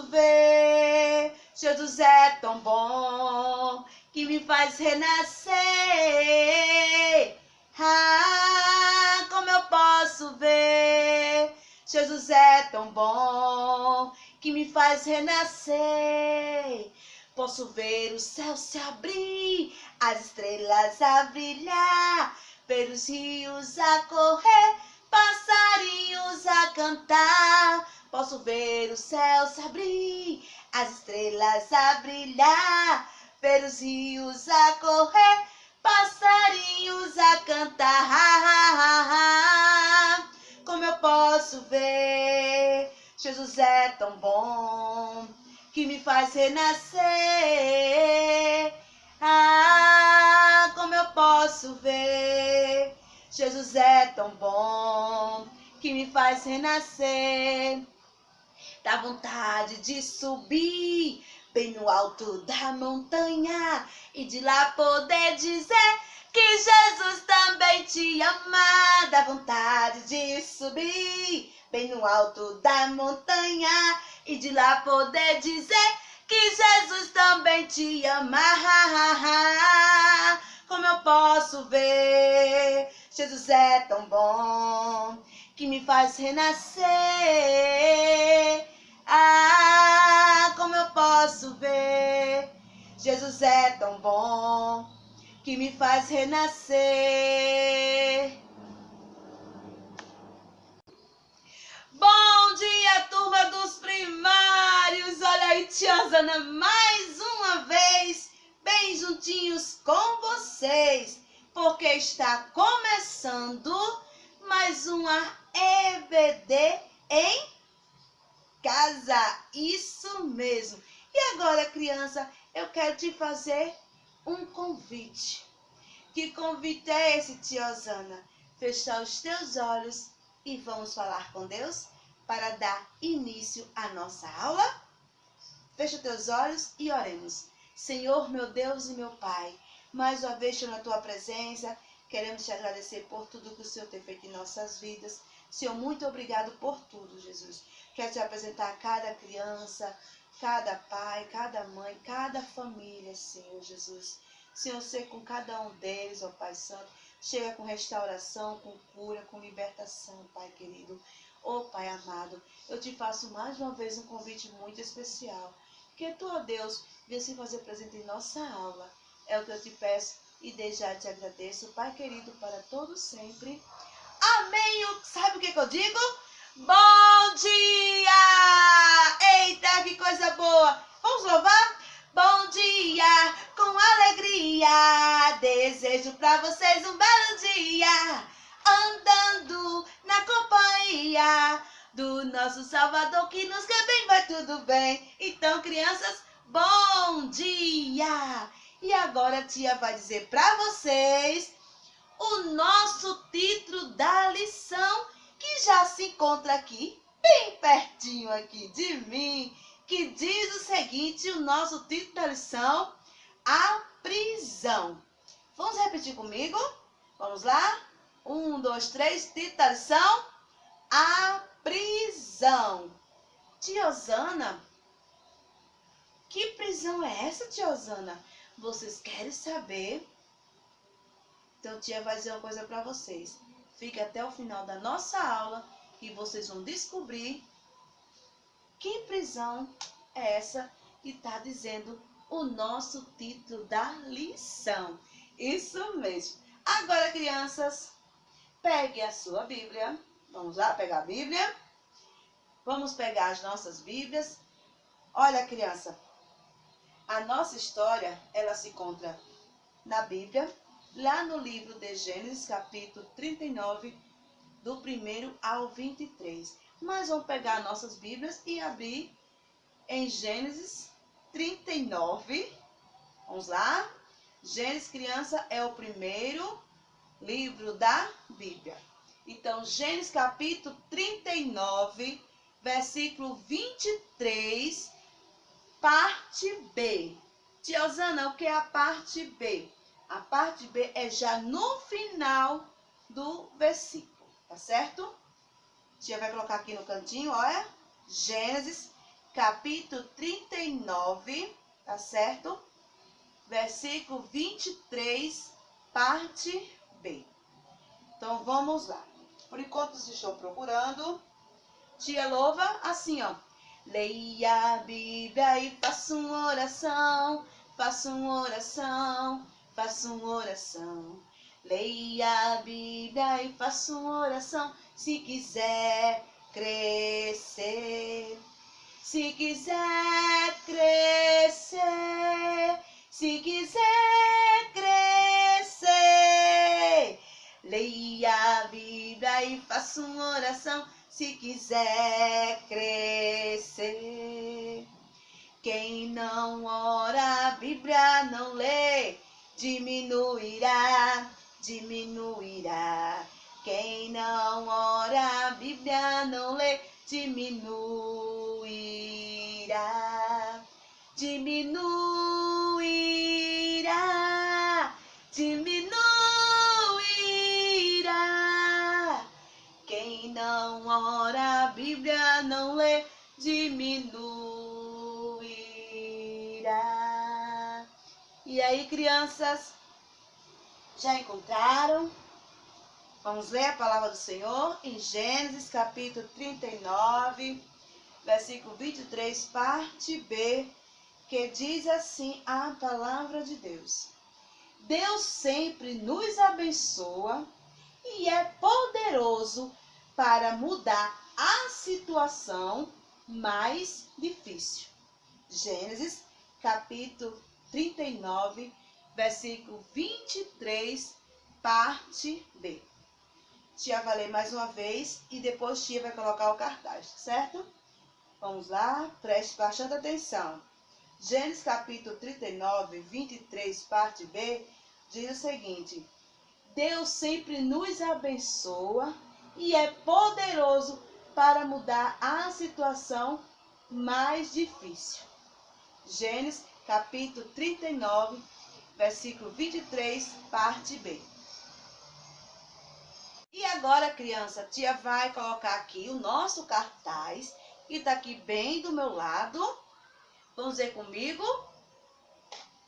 posso ver, Jesus é tão bom, que me faz renascer. Ah, como eu posso ver, Jesus é tão bom, que me faz renascer. Posso ver o céu se abrir, as estrelas a brilhar, ver os rios a correr, passarinhos a cantar. Posso ver o céu se abrir, as estrelas a brilhar, ver os rios a correr, passarinhos a cantar. Como eu posso ver, Jesus é tão bom, que me faz renascer. Ah, como eu posso ver, Jesus é tão bom, que me faz renascer. Dá vontade de subir bem no alto da montanha e de lá poder dizer que Jesus também te ama. Dá vontade de subir bem no alto da montanha e de lá poder dizer que Jesus também te ama. Como eu posso ver, Jesus é tão bom, que me faz renascer. Ah, como eu posso ver, Jesus é tão bom, que me faz renascer. Bom dia, turma dos primários. Olha aí, tia Osana, mais uma vez, bem juntinhos com vocês, porque está começando mais uma EBD em casa. Isso mesmo. E agora, criança, eu quero te fazer um convite. Que convite é esse, tia Osana? Fechar os teus olhos e vamos falar com Deus para dar início à nossa aula? Fecha teus olhos e oremos. Senhor, meu Deus e meu Pai, mais uma vez na tua presença, queremos te agradecer por tudo que o Senhor tem feito em nossas vidas. Senhor, muito obrigado por tudo, Jesus. Quero te apresentar cada criança, cada pai, cada mãe, cada família, Senhor Jesus. Senhor, seja com cada um deles, ó Pai Santo. Chega com restauração, com cura, com libertação, Pai querido. Ó Pai amado, eu te faço mais uma vez um convite muito especial. Que tu, ó Deus, venha se fazer presente em nossa aula. É o que eu te peço e desde já te agradeço, Pai querido, para todo sempre. Amém! Sabe o que eu digo? Bom dia! Eita, que coisa boa! Vamos louvar? Bom dia, com alegria, desejo pra vocês um belo dia, andando na companhia do nosso Salvador que nos quer bem, vai tudo bem. Então, crianças, bom dia! E agora a tia vai dizer pra vocês o nosso título da lição, que já se encontra aqui, bem pertinho aqui de mim, que diz o seguinte, o nosso título da lição, a prisão. Vamos repetir comigo? Vamos lá? 1, 2, 3, título da lição, a prisão. Tia Osana, que prisão é essa, tia Osana? Vocês querem saber? Então, tia vai dizer uma coisa para vocês. Fique até o final da nossa aula e vocês vão descobrir que prisão é essa que está dizendo o nosso título da lição. Isso mesmo. Agora, crianças, pegue a sua Bíblia. Vamos lá pegar a Bíblia. Vamos pegar as nossas Bíblias. Olha, criança, a nossa história, ela se encontra na Bíblia, lá no livro de Gênesis, capítulo 39, do 1 ao 23. Mas vamos pegar nossas Bíblias e abrir em Gênesis 39. Vamos lá? Gênesis, criança, é o primeiro livro da Bíblia. Então, Gênesis, capítulo 39, versículo 23, parte B. Tia Osana, o que é a parte B? A parte B é já no final do versículo, tá certo? Tia vai colocar aqui no cantinho, olha. Gênesis, capítulo 39, tá certo? Versículo 23, parte B. Então, vamos lá. Por enquanto, vocês estão procurando. Tia Louva, assim, ó. Leia a Bíblia e faça uma oração. Faça uma oração. Faça uma oração. Leia a Bíblia e faça uma oração. Se quiser crescer. Se quiser crescer. Se quiser crescer. Leia a Bíblia e faça uma oração. Se quiser crescer. Quem não ora a Bíblia não lê, diminuirá, diminuirá. Quem não ora a Bíblia não lê, diminuirá, diminuirá, diminuirá. Quem não ora a Bíblia não lê, diminuirá. E aí, crianças, já encontraram? Vamos ler a palavra do Senhor em Gênesis capítulo 39, versículo 23, parte B, que diz assim a palavra de Deus. Deus sempre nos abençoa e é poderoso para mudar a situação mais difícil. Gênesis, capítulo 39, versículo 23, parte B. Tia vai ler mais uma vez e depois tia vai colocar o cartaz, certo? Vamos lá, preste bastante atenção. Gênesis, capítulo 39, 23, parte B, diz o seguinte: Deus sempre nos abençoa e é poderoso para mudar a situação mais difícil. Gênesis, capítulo 39, versículo 23, parte B. E agora, criança, a tia vai colocar aqui o nosso cartaz, que está aqui bem do meu lado. Vamos ver comigo?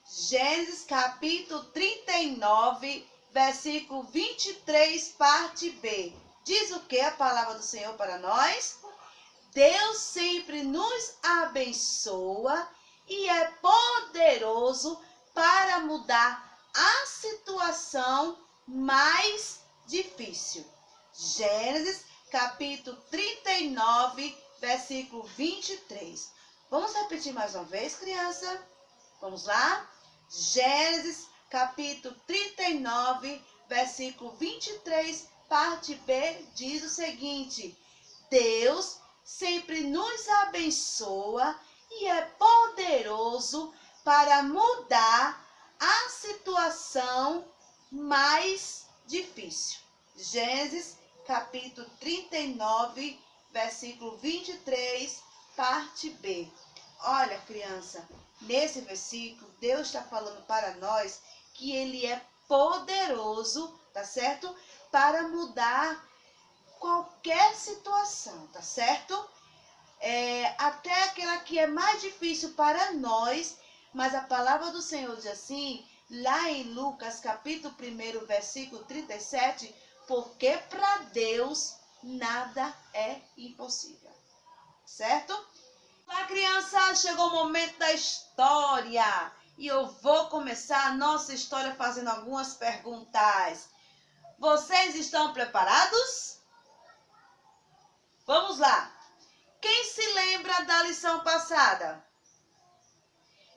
Gênesis, capítulo 39, versículo 23, parte B. Diz o que a palavra do Senhor para nós? Deus sempre nos abençoa e é poderoso para mudar a situação mais difícil. Gênesis, capítulo 39, versículo 23. Vamos repetir mais uma vez, criança? Vamos lá? Gênesis, capítulo 39, versículo 23, parte B, diz o seguinte: Deus sempre nos abençoa e é poderoso para mudar a situação mais difícil. Gênesis, capítulo 39, versículo 23, parte B. Olha, criança, nesse versículo, Deus está falando para nós que Ele é poderoso, tá certo? Para mudar qualquer situação, tá certo? Até aquela que é mais difícil para nós, mas a palavra do Senhor diz assim, lá em Lucas, capítulo 1, versículo 37, porque para Deus nada é impossível, certo? Olá, criança, chegou o momento da história e eu vou começar a nossa história fazendo algumas perguntas. Vocês estão preparados? Vamos lá. Quem se lembra da lição passada?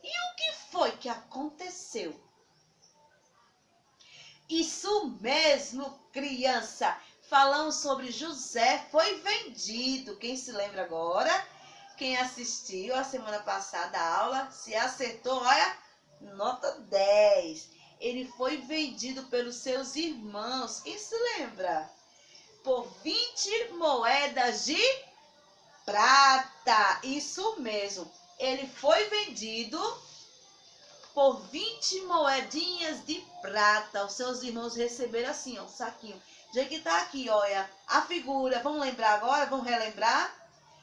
E o que foi que aconteceu? Isso mesmo, criança. Falamos sobre José foi vendido. Quem se lembra agora? Quem assistiu a semana passada a aula, se acertou, olha, nota 10. Ele foi vendido pelos seus irmãos. Quem se lembra? Por 20 moedas de prata. Isso mesmo. Ele foi vendido por 20 moedinhas de prata. Os seus irmãos receberam assim, ó, um saquinho. Já que tá aqui, olha, a figura. Vamos lembrar agora? Vamos relembrar?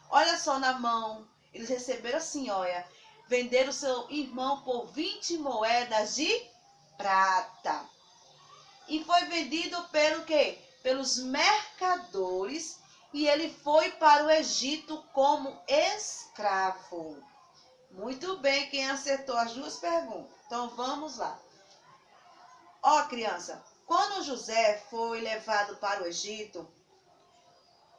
Olha só na mão. Eles receberam assim, olha, venderam seu irmão por 20 moedas de prata. E foi vendido pelo quê? Pelos mercadores, e ele foi para o Egito como escravo. Muito bem, quem acertou as duas perguntas. Então vamos lá. Ó, criança, quando José foi levado para o Egito,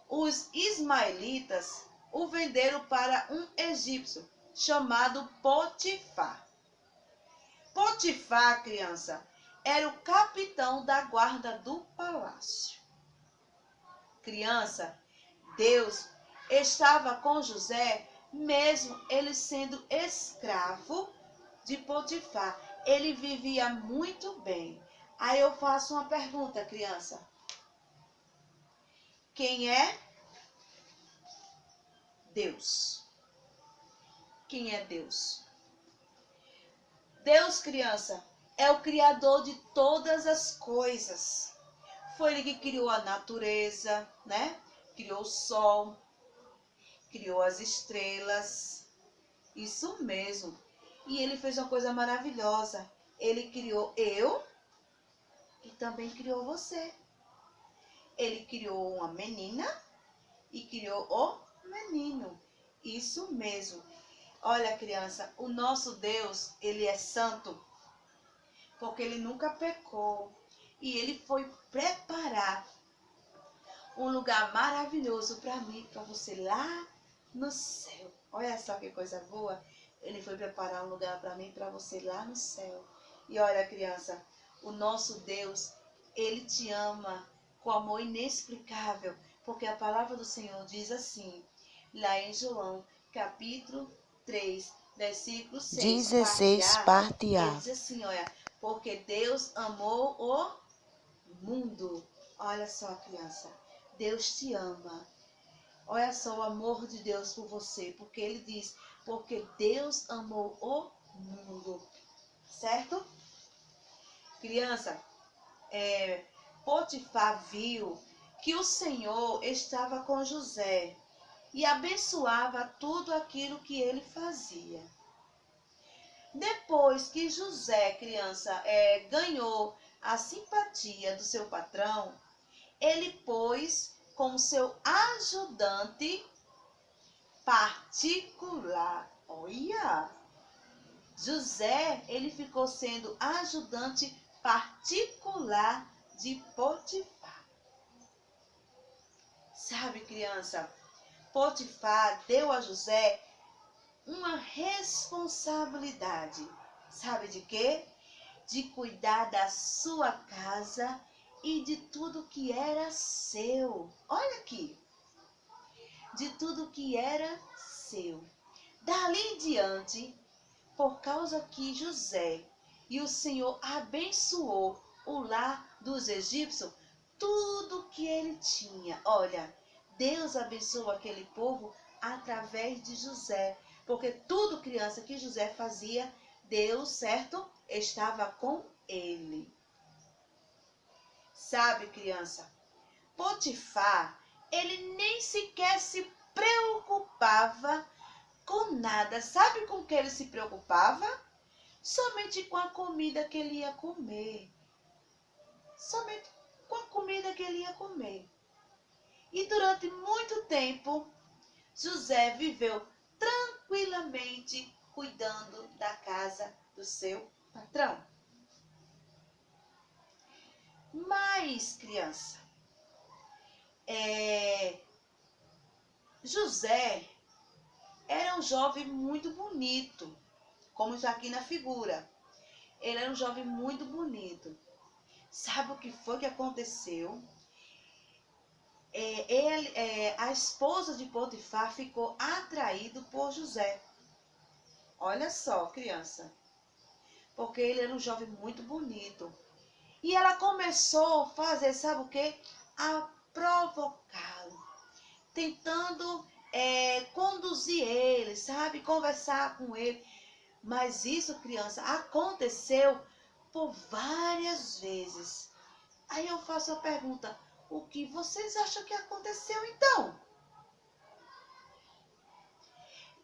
os ismaelitas o venderam para um egípcio chamado Potifar. Potifar, criança, era o capitão da guarda do palácio. Criança, Deus estava com José, mesmo ele sendo escravo de Potifar. Ele vivia muito bem. Aí eu faço uma pergunta, criança. Quem é Deus? Quem é Deus? Deus, criança, é o criador de todas as coisas. Foi ele que criou a natureza, né? Criou o sol, criou as estrelas. Isso mesmo. E ele fez uma coisa maravilhosa. Ele criou eu e também criou você. Ele criou uma menina e criou o menino. Isso mesmo. Olha, criança, o nosso Deus, ele é santo, porque ele nunca pecou. E ele foi preparar um lugar maravilhoso para mim, para você lá no céu. Olha só que coisa boa. Ele foi preparar um lugar para mim, para você lá no céu. E olha, criança, o nosso Deus, ele te ama com amor inexplicável, porque a palavra do Senhor diz assim, lá em João, capítulo 3, versículo 6, 16, parte ele A. diz assim, olha, porque Deus amou o mundo. Olha só, criança, Deus te ama. Olha só o amor de Deus por você, porque ele diz, porque Deus amou o mundo, certo? Criança, Potifar viu que o Senhor estava com José e abençoava tudo aquilo que ele fazia. Depois que José, criança, ganhou a simpatia do seu patrão, ele pôs como seu ajudante particular. Olha! José, ele ficou sendo ajudante particular de Potifar. Sabe, criança, Potifar deu a José uma responsabilidade. Sabe de quê? De cuidar da sua casa e de tudo que era seu. Olha aqui. De tudo que era seu. Dali em diante, por causa que José e o Senhor abençoou o lar dos egípcios, tudo que ele tinha. Olha, Deus abençoou aquele povo através de José. Porque tudo, criança, que José fazia, Deus, certo? Estava com ele. Sabe, criança, Potifar, ele nem sequer se preocupava com nada. Sabe com que ele se preocupava? Somente com a comida que ele ia comer. Somente com a comida que ele ia comer. E durante muito tempo, José viveu tranquilamente cuidando da casa do seu patrão. Mas, criança, José era um jovem muito bonito, como está aqui na figura. Ele era um jovem muito bonito. Sabe o que foi que aconteceu? A esposa de Potifar ficou atraída por José. Olha só, criança. Porque ele era um jovem muito bonito. E ela começou a fazer, sabe o quê? A provocá-lo. Tentando conduzir ele, sabe? Conversar com ele. Mas isso, criança, aconteceu por várias vezes. Aí eu faço a pergunta, o que vocês acham que aconteceu então?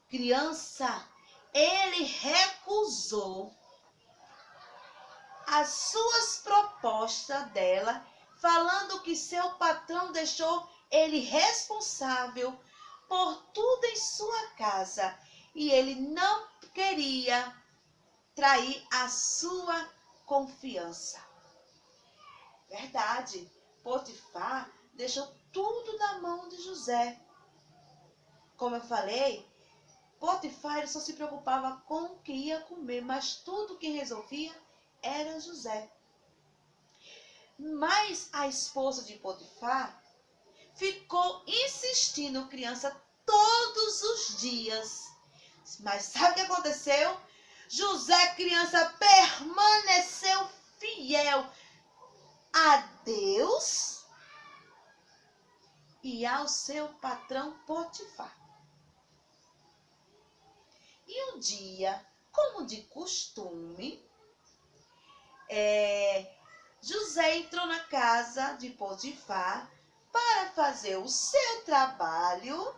criança, ele recusou as suas propostas dela, falando que seu patrão deixou ele responsável por tudo em sua casa e ele não queria trair a sua confiança. Verdade, Potifar deixou tudo na mão de José. Como eu falei, Potifar ele só se preocupava com o que ia comer, mas tudo que resolvia era José. Mas a esposa de Potifar ficou insistindo, criança, todos os dias. Mas sabe o que aconteceu? José, criança, permaneceu fiel a Deus e ao seu patrão Potifar. E um dia, como de costume, José entrou na casa de Potifar para fazer o seu trabalho.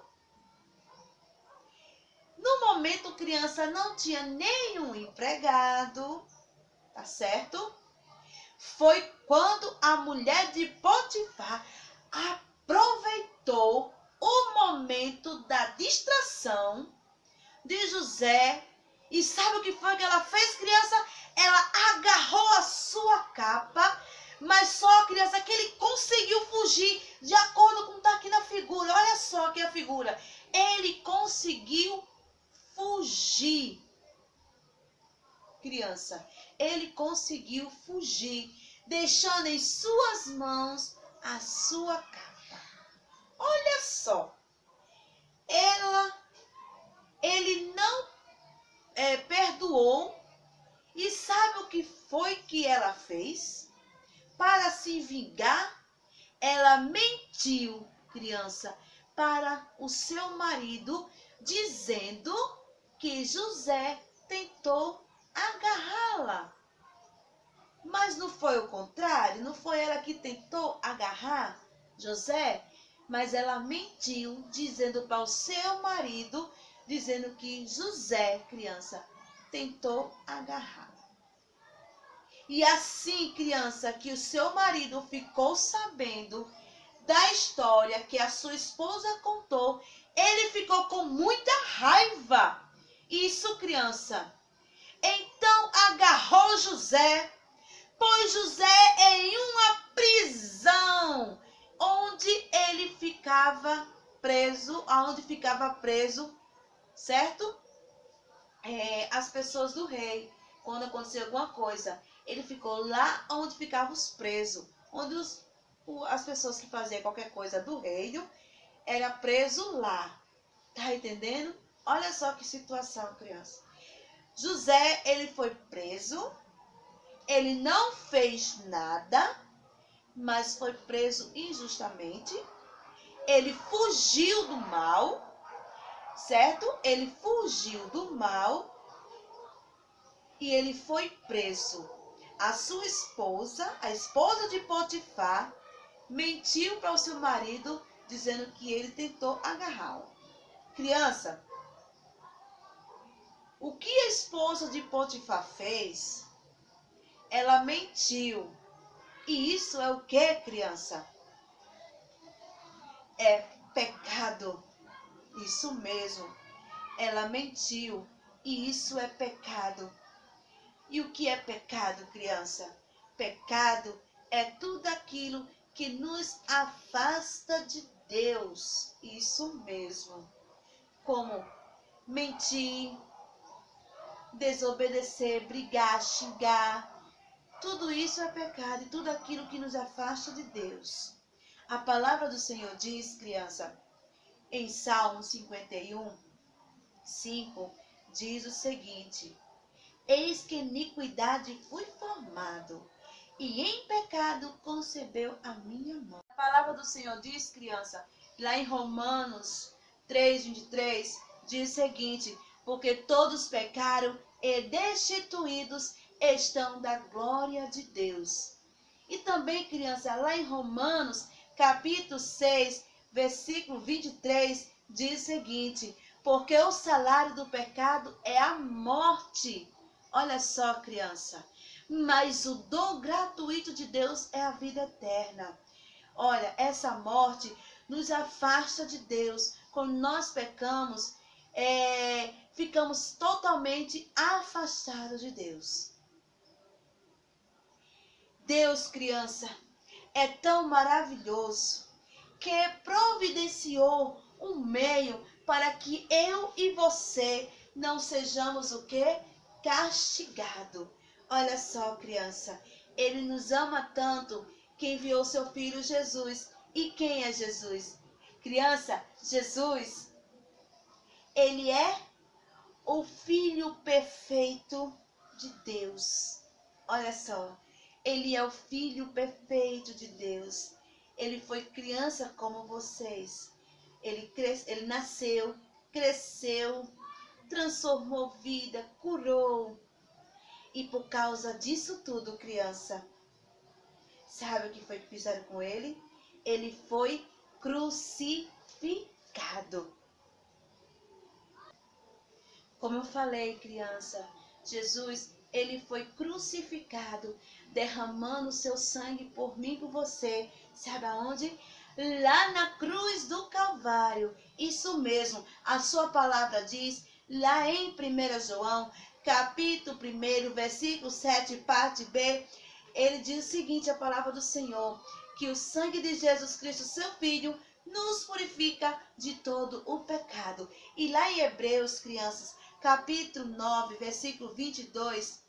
No momento, criança, não tinha nenhum empregado, tá certo? Foi quando a mulher de Potifar aproveitou o momento da distração de José. E sabe o que foi que ela fez, criança? Ela agarrou a sua capa, mas só, criança, que ele conseguiu fugir de acordo com o que está aqui na figura. Olha só aqui a figura. Ele conseguiu fugir. Criança, ele conseguiu fugir, deixando em suas mãos a sua capa. Olha só. Ele não perdoou. E sabe o que foi que ela fez? Para se vingar, ela mentiu, criança, para o seu marido, dizendo que José tentou agarrá-la. Mas não foi o contrário? Não foi ela que tentou agarrar José? Mas ela mentiu, dizendo para o seu marido, dizendo que José, criança, tentou agarrá-la. E assim, criança, que o seu marido ficou sabendo da história que a sua esposa contou, ele ficou com muita raiva. Isso, criança. Então agarrou José, pôs José em uma prisão, onde ele ficava preso, certo? As pessoas do rei, quando acontecia alguma coisa, ele ficou lá onde ficavam os presos, onde as pessoas que faziam qualquer coisa do reino, era preso lá. Tá entendendo? Olha só que situação, criança. José, ele foi preso, ele não fez nada, mas foi preso injustamente. Ele fugiu do mal, certo? Ele fugiu do mal e ele foi preso. A sua esposa, a esposa de Potifar, mentiu para o seu marido, dizendo que ele tentou agarrá-lo. Criança, o que a esposa de Potifar fez? Ela mentiu. E isso é o que, criança? É pecado. Isso mesmo. Ela mentiu. E isso é pecado. E o que é pecado, criança? Pecado é tudo aquilo que nos afasta de Deus. Isso mesmo. Como mentir, desobedecer, brigar, xingar. Tudo isso é pecado e tudo aquilo que nos afasta de Deus. A palavra do Senhor diz, criança, em Salmo 51, 5, diz o seguinte: eis que iniquidade fui formado, e em pecado concebeu a minha mão. A palavra do Senhor diz, criança, lá em Romanos 3, 23, diz o seguinte: porque todos pecaram e destituídos estão da glória de Deus. E também, criança, lá em Romanos, capítulo 6, versículo 23, diz o seguinte: Porque o salário do pecado é a morte. Olha só, criança. Mas o dom gratuito de Deus é a vida eterna. Olha, essa morte nos afasta de Deus. Quando nós pecamos, ficamos totalmente afastados de Deus. Deus, criança, é tão maravilhoso que providenciou um meio para que eu e você não sejamos o quê? Castigado. Olha só, criança, ele nos ama tanto que enviou seu filho Jesus. E quem é Jesus? Criança, Jesus, ele é o filho perfeito de Deus. Olha só, ele é o filho perfeito de Deus. Ele foi criança como vocês. Ele nasceu, cresceu, transformou vida, curou. E por causa disso tudo, criança, sabe o que foi que fizeram com ele? Ele foi crucificado. Como eu falei, criança, Jesus, ele foi crucificado, derramando seu sangue por mim e por você. Sabe aonde? Lá na cruz do Calvário. Isso mesmo, a sua palavra diz, lá em 1 João, capítulo 1, versículo 7, parte B, ele diz o seguinte, a palavra do Senhor, que o sangue de Jesus Cristo, seu Filho, nos purifica de todo o pecado. E lá em Hebreus, crianças, capítulo 9, versículo 22,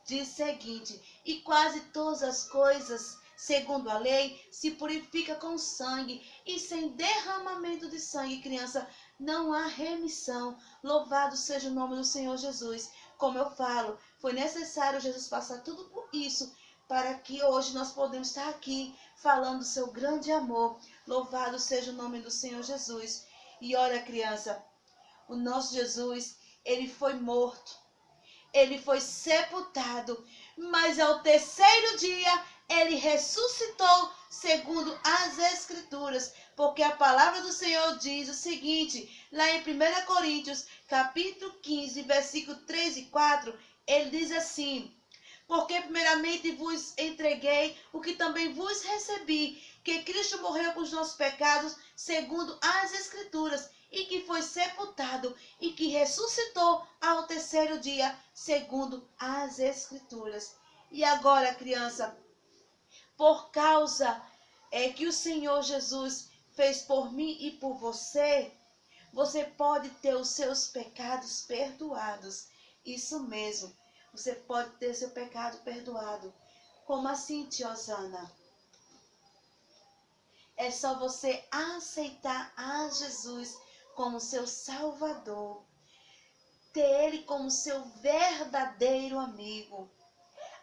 diz o seguinte, e quase todas as coisas, segundo a lei, se purifica com sangue, e sem derramamento de sangue, criança, não há remissão. Louvado seja o nome do Senhor Jesus. Como eu falo, foi necessário Jesus passar tudo por isso, para que hoje nós podemos estar aqui falando do seu grande amor. Louvado seja o nome do Senhor Jesus. E olha, criança, o nosso Jesus, ele foi morto, ele foi sepultado, mas ao terceiro dia ele ressuscitou segundo as Escrituras, porque a palavra do Senhor diz o seguinte, lá em 1 Coríntios, capítulo 15, versículo 3 e 4, ele diz assim, porque primeiramente vos entreguei o que também vos recebi, que Cristo morreu por os nossos pecados, segundo as Escrituras, e que foi sepultado, e que ressuscitou ao terceiro dia, segundo as Escrituras. E agora, criança, por causa que o Senhor Jesus fez por mim e por você, você pode ter os seus pecados perdoados. Isso mesmo, você pode ter seu pecado perdoado. Como assim, tiozana? É só você aceitar a Jesus como seu Salvador, ter Ele como seu verdadeiro amigo.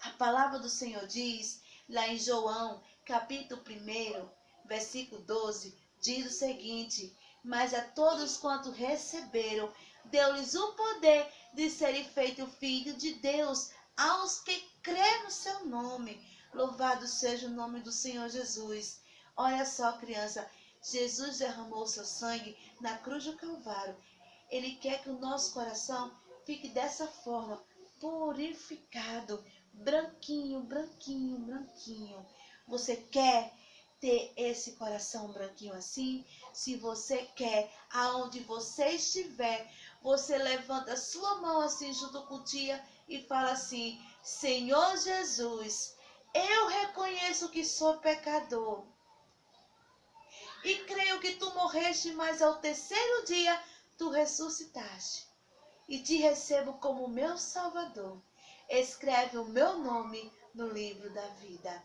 A palavra do Senhor diz, lá em João, capítulo 1, versículo 12, diz o seguinte, mas a todos quanto receberam, deu-lhes o poder de serem feitos filhos de Deus, aos que crêem no seu nome. Louvado seja o nome do Senhor Jesus. Olha só, criança, Jesus derramou seu sangue na cruz do Calvário. Ele quer que o nosso coração fique dessa forma, purificado, branquinho, branquinho, branquinho. Você quer ter esse coração branquinho assim? Se você quer, aonde você estiver, você levanta a sua mão assim junto com o tia e fala assim, Senhor Jesus, eu reconheço que sou pecador. E creio que tu morreste, mas ao terceiro dia tu ressuscitaste. E te recebo como meu Salvador. Escreve o meu nome no livro da vida.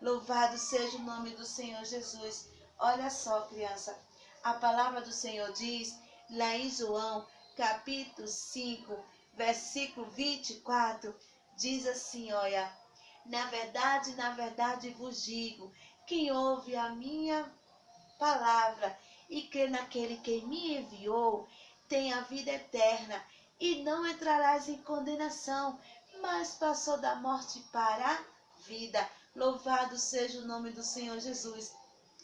Louvado seja o nome do Senhor Jesus. Olha só, criança. A palavra do Senhor diz, lá em João, capítulo 5, versículo 24, diz assim, olha, na verdade vos digo, quem ouve a minha palavra e crê naquele que me enviou, tem a vida eterna e não entrarás em condenação, mas passou da morte para a vida. Louvado seja o nome do Senhor Jesus.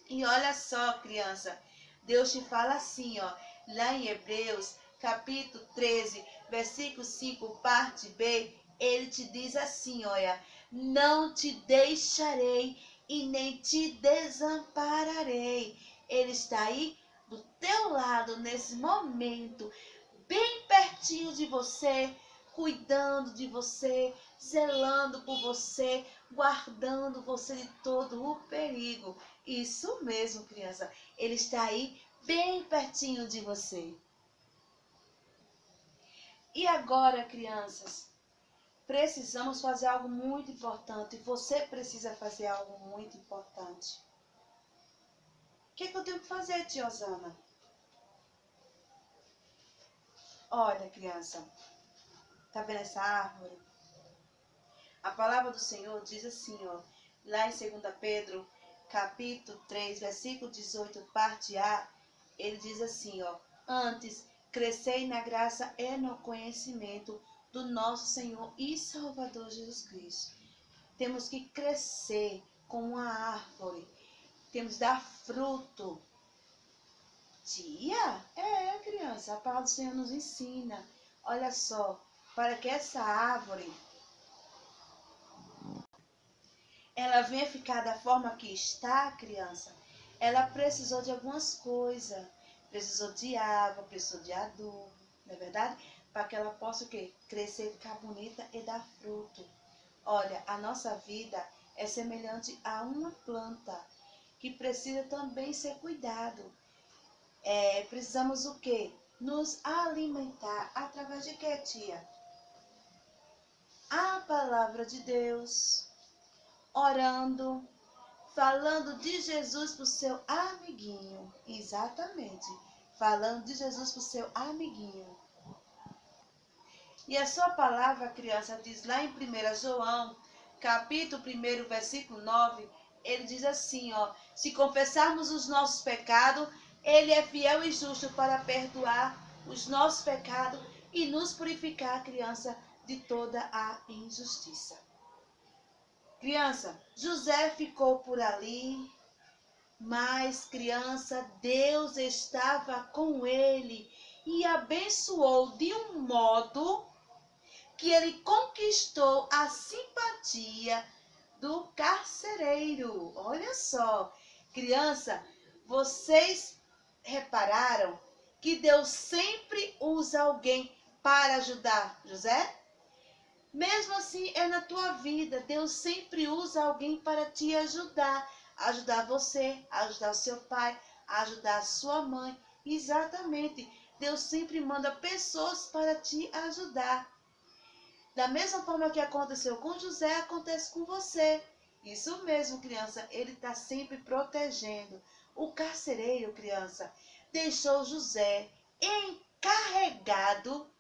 E olha só, criança, Deus te fala assim, ó, lá em Hebreus, capítulo 13, versículo 5, parte B, ele te diz assim, olha, não te deixarei e nem te desampararei. Ele está aí do teu lado nesse momento, bem pertinho de você, cuidando de você, zelando por você, guardando você de todo o perigo. Isso mesmo, criança. Ele está aí bem pertinho de você. E agora, crianças, precisamos fazer algo muito importante. Você precisa fazer algo muito importante. O que eu tenho que fazer, tia Osana? Olha, criança, tá vendo essa árvore? A palavra do Senhor diz assim, ó, lá em 2 Pedro, capítulo 3, versículo 18, parte A, ele diz assim, ó, antes, crescei na graça e no conhecimento do nosso Senhor e Salvador Jesus Cristo. Temos que crescer como uma árvore, temos que dar fruto. Tia? Criança, a palavra do Senhor nos ensina. Olha só, para que essa árvore ela venha ficar da forma que está, criança, ela precisou de algumas coisas. Precisou de água, precisou de adubo, não é verdade? Para que ela possa o quê? Crescer, ficar bonita e dar fruto. Olha, a nossa vida é semelhante a uma planta que precisa também ser cuidado. Precisamos o quê? Nos alimentar através de quê, tia? A palavra de Deus, orando, falando de Jesus para o seu amiguinho. Exatamente, falando de Jesus para o seu amiguinho. E a sua palavra, criança, diz lá em 1 João, capítulo 1, versículo 9, ele diz assim, ó, se confessarmos os nossos pecados, ele é fiel e justo para perdoar os nossos pecados e nos purificar, criança, de toda a injustiça. Criança, José ficou por ali, mas, criança, Deus estava com ele e abençoou de um modo que ele conquistou a simpatia do carcereiro. Olha só, criança, vocês repararam que Deus sempre usa alguém para ajudar José? Mesmo assim, é na tua vida. Deus sempre usa alguém para te ajudar. Ajudar você, ajudar o seu pai, ajudar a sua mãe. Exatamente. Deus sempre manda pessoas para te ajudar. Da mesma forma que aconteceu com José, acontece com você. Isso mesmo, criança. Ele está sempre protegendo. O carcereiro, criança, deixou José encarregado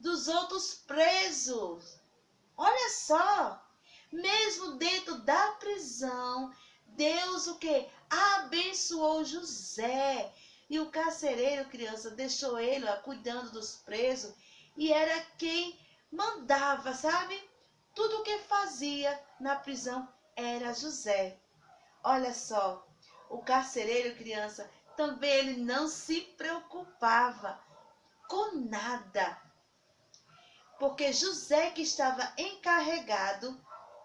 dos outros presos. Olha só, mesmo dentro da prisão, Deus o que? Abençoou José. E o carcereiro, criança, deixou ele cuidando dos presos e era quem mandava, sabe? Tudo o que fazia na prisão era José. Olha só, o carcereiro, criança, também ele não se preocupava com nada. Porque José que estava encarregado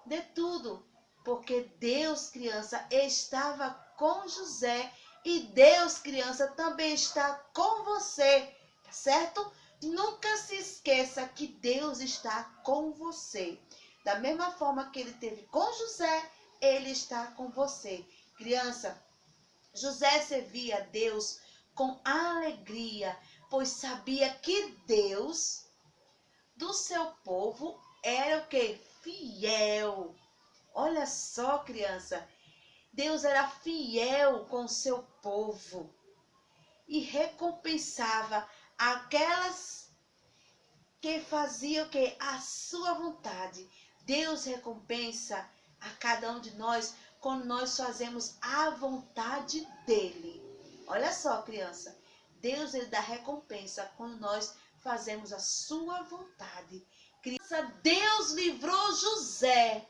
de tudo. Porque Deus, criança, estava com José. E Deus, criança, também está com você. Certo? Nunca se esqueça que Deus está com você. Da mesma forma que ele teve com José, ele está com você. Criança, José servia a Deus com alegria, pois sabia que Deus do seu povo era o quê? Fiel. Olha só, criança, Deus era fiel com o seu povo e recompensava aquelas que faziam o quê? A sua vontade. Deus recompensa a cada um de nós quando nós fazemos a vontade dele. Olha só, criança, Deus ele dá recompensa quando nós fazemos a sua vontade. Criança, Deus livrou José.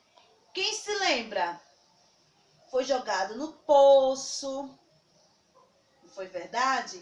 Quem se lembra? Foi jogado no poço. Não foi verdade?